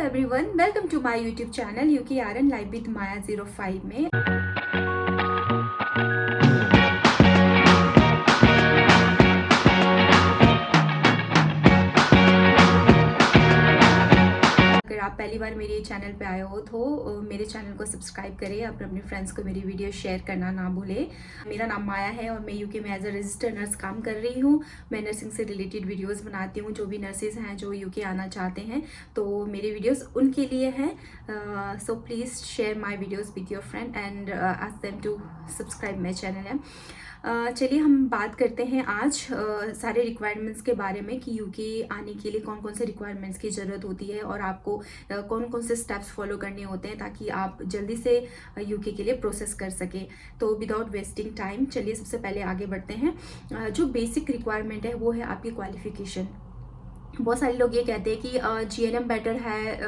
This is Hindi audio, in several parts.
Everyone, welcome to my YouTube channel UKRN live with Maya 05 में। अगर आप पहली बार मेरे चैनल पे आए हो तो मेरे चैनल को सब्सक्राइब करें। अपने फ्रेंड्स को मेरी वीडियो शेयर करना ना भूलें। मेरा नाम माया है और मैं यूके में एज अ रजिस्टर्ड नर्स काम कर रही हूँ। मैं नर्सिंग से रिलेटेड वीडियोस बनाती हूँ। जो भी नर्सेज हैं जो यूके आना चाहते हैं तो मेरे वीडियोस उनके लिए हैं। So please share my videos with your friend and ask them to subscribe my channel है। चलिए हम बात करते हैं आज सारे रिक्वायरमेंट्स के बारे में कि यूके आने के लिए कौन कौन से रिक्वायरमेंट्स की ज़रूरत होती है और आपको कौन कौन से स्टेप्स फॉलो करने होते हैं ताकि आप जल्दी से यूके के लिए प्रोसेस कर सकें। तो विदाउट वेस्टिंग टाइम चलिए सबसे पहले आगे बढ़ते हैं। जो बेसिक रिक्वायरमेंट है वो है आपकी क्वालिफिकेशन। बहुत सारे लोग ये कहते हैं कि GNM बेटर है,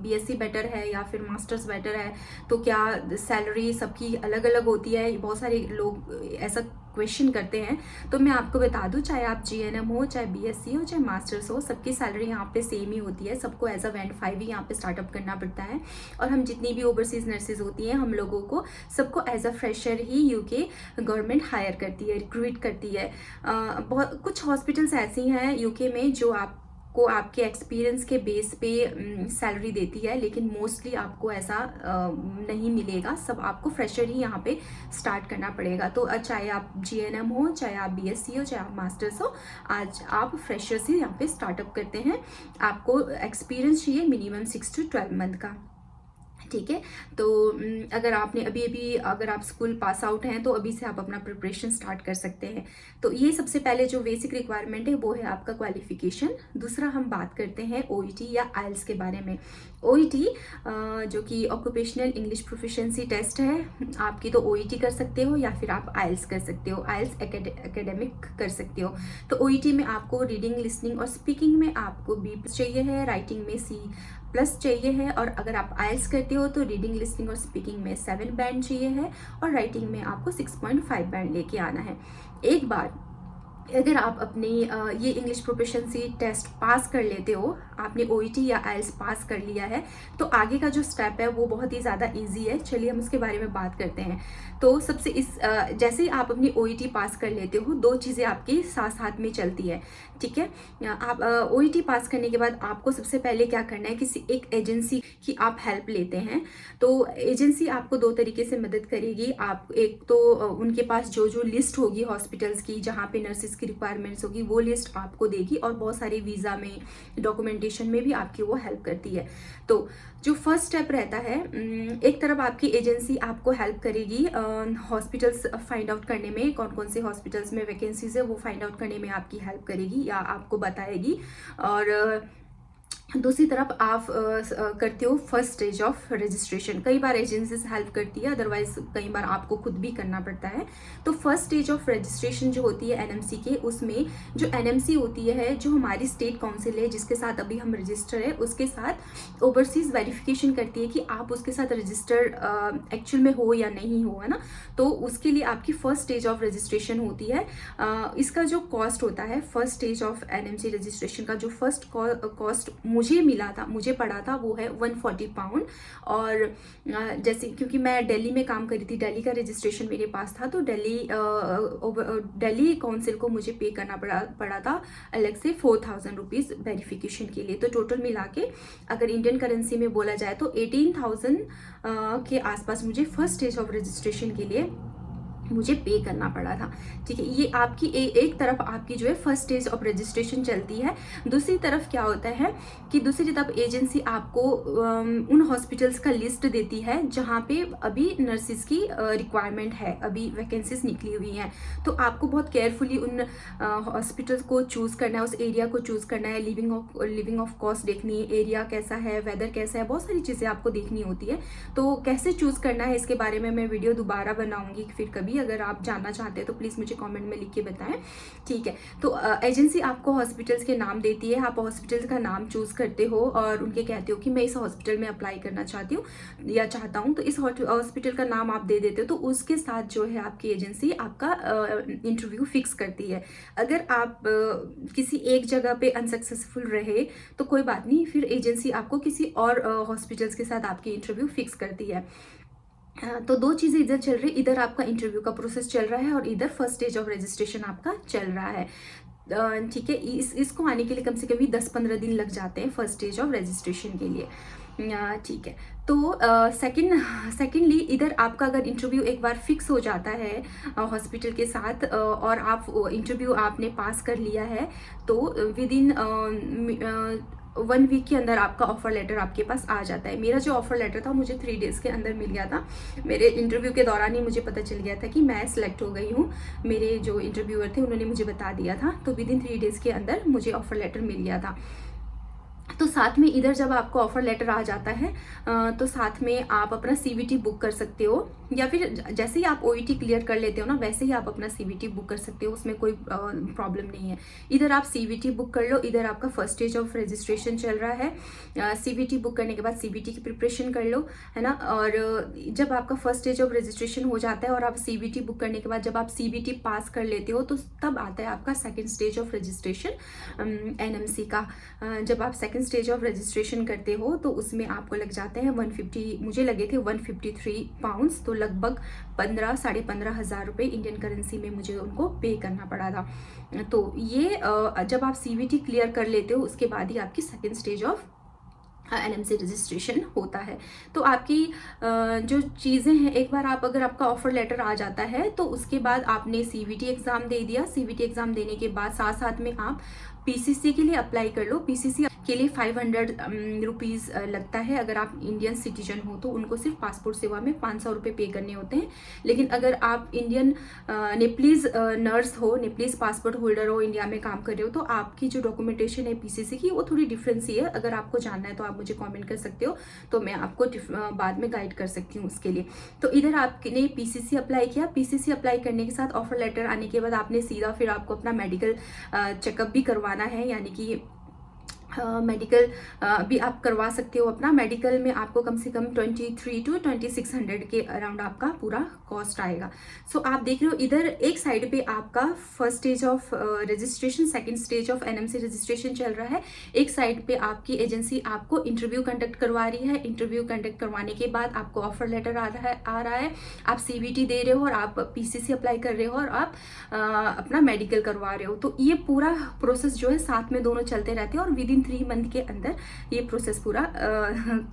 BSc बेटर है या फिर मास्टर्स बेटर है, तो क्या सैलरी सबकी अलग अलग होती है। बहुत सारे लोग ऐसा क्वेश्चन करते हैं। तो मैं आपको बता दूं, चाहे आप GNM हो, चाहे BSc हो, चाहे मास्टर्स हो, सबकी सैलरी यहाँ पे सेम ही होती है। सबको एज अ बैंड 5 ही यहाँ पे स्टार्टअप करना पड़ता है। और हम जितनी भी ओवरसीज नर्सेज होती हैं हम लोगों को सबको एज अ फ्रेशर ही यूके गवर्नमेंट हायर करती है, रिक्रूट करती है। बहुत कुछ हॉस्पिटल्स ऐसी हैं यूके में जो आपको आपके एक्सपीरियंस के बेस पे सैलरी देती है, लेकिन मोस्टली आपको ऐसा नहीं मिलेगा। सब आपको फ्रेशर ही यहाँ पे स्टार्ट करना पड़ेगा। तो चाहे आप GNM हो, चाहे आप BSc हो, चाहे आप मास्टर्स हो, आज आप फ्रेशर से यहाँ पे स्टार्टअप करते हैं। आपको एक्सपीरियंस चाहिए मिनिमम 6 to 12 मंथ का, ठीक है। तो अगर आपने अभी अगर आप स्कूल पास आउट हैं तो अभी से आप अपना प्रिपरेशन स्टार्ट कर सकते हैं। तो ये सबसे पहले जो बेसिक रिक्वायरमेंट है वो है आपका क्वालिफिकेशन। दूसरा हम बात करते हैं OET या IELTS के बारे में। OET जो कि ऑक्यूपेशनल इंग्लिश प्रोफिशिएंसी टेस्ट है, आपकी तो OET कर सकते हो या फिर आप IELTS कर सकते हो। IELTS एकेडमिक कर सकते हो। तो OET में आपको रीडिंग, लिसनिंग और स्पीकिंग में आपको B+ चाहिए है, राइटिंग में C+ चाहिए है। और अगर आप IELTS करते हो तो रीडिंग, लिसनिंग और स्पीकिंग में 7 बैंड चाहिए है और राइटिंग में आपको 6.5 बैंड लेके आना है। एक बार अगर आप अपनी ये इंग्लिश प्रोफिशिएंसी टेस्ट पास कर लेते हो, आपने OET या IELTS पास कर लिया है, तो आगे का जो स्टेप है वो बहुत ही ज़्यादा इजी है। चलिए हम उसके बारे में बात करते हैं। तो सबसे जैसे ही आप अपनी OET पास कर लेते हो, दो चीज़ें आपकी साथ साथ में चलती है, ठीक है। आप OET पास करने के बाद आपको सबसे पहले क्या करना है, किसी एक एजेंसी की आप हेल्प लेते हैं। तो एजेंसी आपको दो तरीके से मदद करेगी। आप एक तो उनके पास जो लिस्ट होगी हॉस्पिटल्स की जहाँ पे नर्सिस की रिक्वायरमेंट्स होगी वो लिस्ट आपको देगी, और बहुत सारे वीज़ा में, डॉक्यूमेंटेशन में भी आपकी वो हेल्प करती है। तो जो फर्स्ट स्टेप रहता है, एक तरफ आपकी एजेंसी आपको हेल्प करेगी हॉस्पिटल्स फाइंड आउट करने में, कौन कौन से हॉस्पिटल्स में वैकेंसीज है वो फाइंड आउट करने में आपकी हेल्प करेगी या आपको बताएगी। और दूसरी तरफ आप करते हो फर्स्ट स्टेज ऑफ रजिस्ट्रेशन। कई बार एजेंसीज हेल्प करती है, अदरवाइज कई बार आपको खुद भी करना पड़ता है। तो फर्स्ट स्टेज ऑफ रजिस्ट्रेशन जो होती है NMC के, उसमें जो NMC होती है, जो हमारी स्टेट काउंसिल है जिसके साथ अभी हम रजिस्टर है, उसके साथ ओवरसीज वेरिफिकेशन करती है कि आप उसके साथ रजिस्टर्ड एक्चुअल में हो या नहीं हो, है ना। तो उसके लिए आपकी फर्स्ट स्टेज ऑफ रजिस्ट्रेशन होती है। इसका जो कॉस्ट होता है first stage of NMC registration का, जो फर्स्ट कॉस्ट मुझे पड़ा था वो है 140 पाउंड। और जैसे क्योंकि मैं दिल्ली में काम करी थी, दिल्ली का रजिस्ट्रेशन मेरे पास था, तो दिल्ली काउंसिल को मुझे पे करना पड़ा था अलग से 4000 रुपीज़ वेरिफिकेशन के लिए। तो टोटल मिला के अगर इंडियन करेंसी में बोला जाए तो 18,000 के आसपास मुझे फर्स्ट स्टेज ऑफ रजिस्ट्रेशन के लिए मुझे पे करना पड़ा था, ठीक है। ये आपकी एक तरफ आपकी जो है फर्स्ट स्टेज ऑफ रजिस्ट्रेशन चलती है। दूसरी तरफ क्या होता है कि दूसरी तरफ एजेंसी आपको उन हॉस्पिटल्स का लिस्ट देती है जहाँ पे अभी नर्सिस की रिक्वायरमेंट है, अभी वैकेंसीज निकली हुई हैं। तो आपको बहुत केयरफुली उन हॉस्पिटल्स को चूज़ करना है, उस एरिया को चूज़ करना है। लिविंग ऑफ कॉस्ट देखनी है, एरिया कैसा है, वेदर कैसा है, बहुत सारी चीज़ें आपको देखनी होती है। तो कैसे चूज़ करना है इसके बारे में मैं वीडियो दोबारा बनाऊंगी फिर कभी। बताऊंगी। अगर आप जानना चाहते हैं तो प्लीज़ मुझे कमेंट में लिख के बताएं, ठीक है। तो एजेंसी आपको हॉस्पिटल्स के नाम देती है, आप हॉस्पिटल्स का नाम चूज़ करते हो और उनके कहते हो कि मैं इस हॉस्पिटल में अप्लाई करना चाहती हूँ या चाहता हूँ, तो इस हॉस्पिटल का नाम आप दे देते हो, तो उसके साथ जो है आपकी एजेंसी आपका इंटरव्यू फिक्स करती है। अगर आप किसी एक जगह पे अनसक्सेसफुल रहे तो कोई बात नहीं, फिर एजेंसी आपको किसी और हॉस्पिटल्स के साथ आपकी इंटरव्यू फिक्स करती है। तो दो चीज़ें इधर चल रही, इधर आपका इंटरव्यू का प्रोसेस चल रहा है और इधर फर्स्ट स्टेज ऑफ रजिस्ट्रेशन आपका चल रहा है, ठीक है। इसको आने के लिए कम से कम 10-15 दिन लग जाते हैं फर्स्ट स्टेज ऑफ रजिस्ट्रेशन के लिए, ठीक है। तो सेकेंडली इधर आपका अगर इंटरव्यू एक बार फिक्स हो जाता है हॉस्पिटल के साथ और आप इंटरव्यू आपने पास कर लिया है, तो विद इन 1 वीक के अंदर आपका ऑफर लेटर आपके पास आ जाता है। मेरा जो ऑफर लेटर था मुझे 3 डेज़ के अंदर मिल गया था। मेरे इंटरव्यू के दौरान ही मुझे पता चल गया था कि मैं सिलेक्ट हो गई हूँ। मेरे जो इंटरव्यूअर थे उन्होंने मुझे बता दिया था, तो विद इन 3 डेज़ के अंदर मुझे ऑफर लेटर मिल गया था। तो साथ में इधर जब आपको ऑफर लेटर आ जाता है तो साथ में आप अपना CVT बुक कर सकते हो, या फिर जैसे ही आप OET क्लियर कर लेते हो ना वैसे ही आप अपना CVT बुक कर सकते हो, उसमें कोई प्रॉब्लम नहीं है। इधर आप CVT बुक कर लो, इधर आपका फर्स्ट स्टेज ऑफ रजिस्ट्रेशन चल रहा है। CVT बुक करने के बाद CVT की प्रिपरेशन कर लो, है ना। और जब आपका फर्स्ट स्टेज ऑफ रजिस्ट्रेशन हो जाता है और आप CVT बुक करने के बाद जब आप CVT पास कर लेते हो तो तब आता है आपका second stage of registration NMC का। जब आप सेकेंड स्टेज ऑफ रजिस्ट्रेशन करते हो तो उसमें आपको लग जाते हैं 150, मुझे लगे थे 153 पाउंड्स, तो लगभग 15-15.5 हज़ार रुपये इंडियन करेंसी में मुझे उनको पे करना पड़ा था। तो ये जब आप CVT क्लियर कर लेते हो उसके बाद ही आपकी second stage of NMC registration होता है। तो आपकी जो चीज़ें हैं, एक बार आप अगर आपका ऑफर लेटर आ जाता है तो उसके बाद आपने CVT एग्ज़ाम दे दिया। CVT एग्ज़ाम देने के बाद साथ साथ में आप PCC के लिए अप्लाई कर लो। PCC के लिए 500 रुपीज़ लगता है। अगर आप इंडियन सिटीजन हो तो उनको सिर्फ पासपोर्ट सेवा में 500 रुपये पे करने होते हैं। लेकिन अगर आप इंडियन नेपलीज नर्स हो, नेपलीज पासपोर्ट होल्डर हो, इंडिया में काम कर रहे हो, तो आपकी जो डॉक्यूमेंटेशन है PCC की वो थोड़ी डिफरेंस ही है। अगर आपको जानना है तो आप मुझे कमेंट कर सकते हो, तो मैं आपको बाद में गाइड कर सकती हूँ उसके लिए। तो इधर आपने PCC अप्लाई किया। PCC अप्लाई करने के साथ ऑफर लेटर आने के बाद आपने सीधा फिर आपको अपना मेडिकल चेकअप भी करवाना है, यानी कि मेडिकल भी आप करवा सकते हो। अपना मेडिकल में आपको कम से कम 23 to 2600 के अराउंड आपका पूरा कॉस्ट आएगा। सो आप देख रहे हो इधर एक साइड पे आपका first stage of registration, second stage of NMC registration चल रहा है। एक साइड पे आपकी एजेंसी आपको इंटरव्यू कंडक्ट करवा रही है। इंटरव्यू कंडक्ट करवाने के बाद आपको ऑफर लेटर आ रहा है। आप CVT दे रहे हो और आप PCC अप्लाई कर रहे हो और आप अपना मेडिकल करवा रहे हो। तो ये पूरा प्रोसेस जो है साथ में दोनों चलते रहते हैं और विद इन 3 मंथ के अंदर ये प्रोसेस पूरा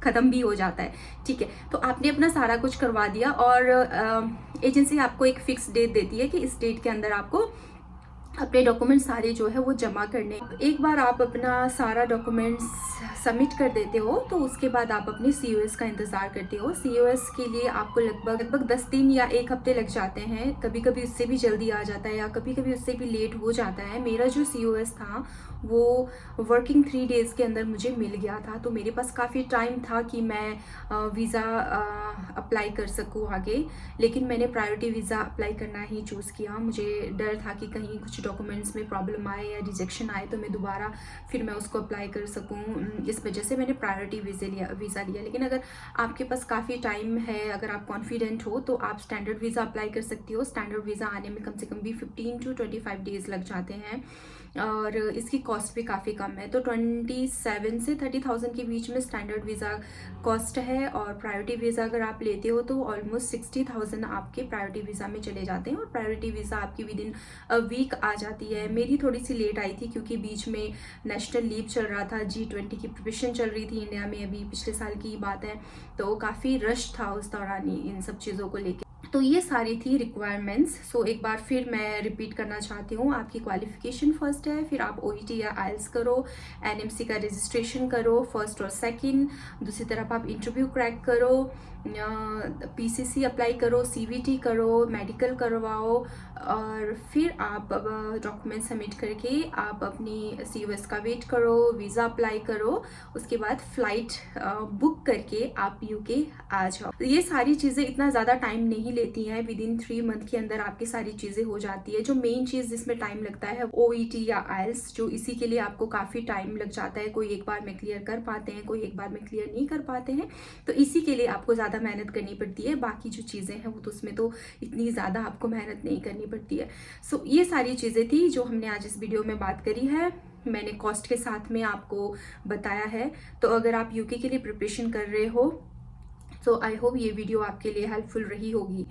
ख़त्म भी हो जाता है, ठीक है। तो आपने अपना सारा कुछ करवा दिया और एजेंसी आपको एक फिक्स डेट देती है कि इस डेट के अंदर आपको अपने डॉक्यूमेंट सारे जो है वो जमा करने। एक बार आप अपना सारा डॉक्यूमेंट्स सबमिट कर देते हो तो उसके बाद आप अपने COS का इंतज़ार करते हो। COS के लिए आपको लगभग 10 दिन या 1 हफ्ते लग जाते हैं। कभी कभी उससे भी जल्दी आ जाता है या कभी कभी उससे भी लेट हो जाता है। मेरा जो COS था वो वर्किंग 3 डेज़ के अंदर मुझे मिल गया था, तो मेरे पास काफ़ी टाइम था कि मैं वीज़ा अप्लाई कर सकूँ आगे। लेकिन मैंने प्रायोरिटी वीज़ा अप्लाई करना ही चूज़ किया। मुझे डर था कि कहीं कुछ डॉक्यूमेंट्स में प्रॉब्लम आए या रिजेक्शन आए तो मैं दोबारा फिर मैं उसको अप्लाई कर सकूँ। इस वजह से मैंने प्रायोरिटी वीज़ा लिया। लेकिन अगर आपके पास काफ़ी टाइम है, अगर आप कॉन्फिडेंट हो, तो आप स्टैंडर्ड वीज़ा अप्लाई कर सकती हो। स्टैंडर्ड वीज़ा आने में कम से कम भी 15 to 25 डेज़ लग जाते हैं और इसकी कॉस्ट भी काफ़ी कम है। तो 27 से 30,000 के बीच में स्टैंडर्ड वीज़ा कॉस्ट है और प्रायोरिटी वीज़ा अगर आप लेते हो तो ऑलमोस्ट 60,000 आपके प्रायोरिटी वीज़ा में चले जाते हैं और प्रायोरिटी वीज़ा आपकी विद इन अ वीक आ जाती है। मेरी थोड़ी सी लेट आई थी क्योंकि बीच में नेशनल लीव चल रहा था, G20 की प्रिपरेशन चल रही थी इंडिया में, अभी पिछले साल की बात है, तो काफ़ी रश था उस दौरान इन सब चीज़ों को लेकर। तो ये सारी थी रिक्वायरमेंट्स। सो एक बार फिर मैं रिपीट करना चाहती हूँ, आपकी क्वालिफिकेशन फर्स्ट है, फिर आप OET या IELTS करो, NMC का रजिस्ट्रेशन करो फर्स्ट और सेकंड, दूसरी तरफ आप इंटरव्यू क्रैक करो, PCC अप्लाई करो, CVT करो, मेडिकल करवाओ और फिर आप डॉक्यूमेंट सबमिट करके आप अपनी COS का वेट करो, वीज़ा अप्लाई करो, उसके बाद फ़्लाइट बुक करके आप UK आ जाओ। ये सारी चीज़ें इतना ज़्यादा टाइम नहीं लेती हैं विद इन 3 मंथ के अंदर आपकी सारी चीज़ें हो जाती है। जो मेन चीज़ जिसमें टाइम लगता है OET या IELTS, जो इसी के लिए आपको काफ़ी टाइम लग जाता है। कोई एक बार में क्लियर कर पाते हैं, कोई एक बार में क्लियर नहीं कर पाते हैं, तो इसी के लिए आपको ज़्यादा मेहनत करनी पड़ती है। बाकी जो चीज़ें हैं वो तो उसमें तो इतनी ज़्यादा आपको मेहनत नहीं करनी पड़ती है। सो ये सारी चीज़ें थी जो हमने आज इस वीडियो में बात करी है। मैंने कॉस्ट के साथ में आपको बताया है। तो अगर आप यूके के लिए प्रिपरेशन कर रहे हो तो आई होप ये वीडियो आपके लिए हेल्पफुल रही होगी।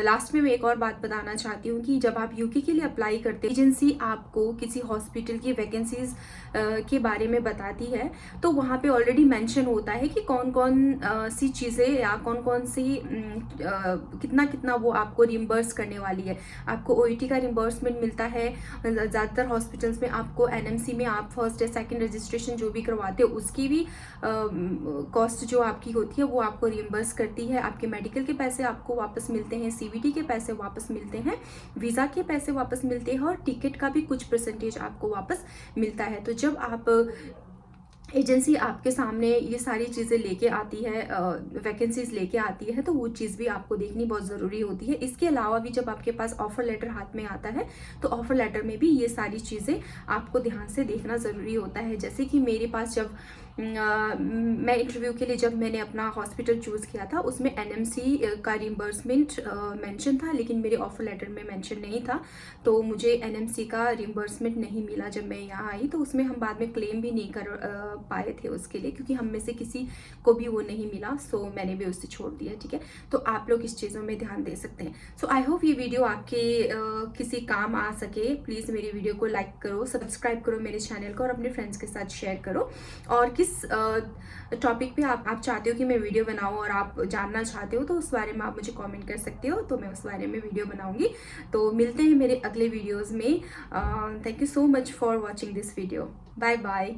लास्ट में मैं एक और बात बताना चाहती हूँ कि जब आप यूके के लिए अप्लाई करते हैं, एजेंसी आपको किसी हॉस्पिटल की वैकेंसीज के बारे में बताती है, तो वहाँ पे ऑलरेडी मेंशन होता है कि कौन कौन सी चीज़ें या कौन कौन सी कितना कितना वो आपको रिम्बर्स करने वाली है। आपको OET का रिम्बर्समेंट मिलता है। ज़्यादातर हॉस्पिटल्स में आपको NMC में आप फर्स्ट या सेकेंड रजिस्ट्रेशन जो भी करवाते हो उसकी भी कॉस्ट जो आपकी होती है वो आपको रिम्बर्स करती है। आपके मेडिकल के पैसे आपको वापस मिलते हैं, CVT के पैसे वापस मिलते हैं, वीज़ा के पैसे वापस मिलते हैं और टिकट का भी कुछ परसेंटेज आपको वापस मिलता है। तो जब आप एजेंसी आपके सामने ये सारी चीज़ें लेके आती है, वैकेंसीज लेके आती है, तो वो चीज़ भी आपको देखनी बहुत ज़रूरी होती है। इसके अलावा भी जब आपके पास ऑफ़र लेटर हाथ में आता है तो ऑफ़र लेटर में भी ये सारी चीज़ें आपको ध्यान से देखना ज़रूरी होता है। जैसे कि मेरे पास जब मैं इंटरव्यू के लिए जब मैंने अपना हॉस्पिटल चूज़ किया था उसमें NMC का रिम्बर्समेंट मेंशन था, लेकिन मेरे ऑफ़र लेटर में मेंशन नहीं था, तो मुझे NMC का रिम्बर्समेंट नहीं मिला जब मैं यहाँ आई। तो उसमें हम बाद में क्लेम भी नहीं कर पाए थे उसके लिए, क्योंकि हम में से किसी को भी वो नहीं मिला, सो मैंने भी उससे छोड़ दिया। ठीक है, तो आप लोग इस चीज़ों में ध्यान दे सकते हैं। सो आई होप ये वीडियो आपके किसी काम आ सके। प्लीज़ मेरी वीडियो को लाइक करो, सब्सक्राइब करो मेरे चैनल को और अपने फ्रेंड्स के साथ शेयर करो। और किस टॉपिक पे आप चाहते हो कि मैं वीडियो बनाऊं और आप जानना चाहते हो तो उस बारे में आप मुझे कमेंट कर सकते हो, तो मैं उस बारे में वीडियो बनाऊंगी। तो मिलते हैं मेरे अगले वीडियोस में। Thank you so much for watching this video. Bye bye.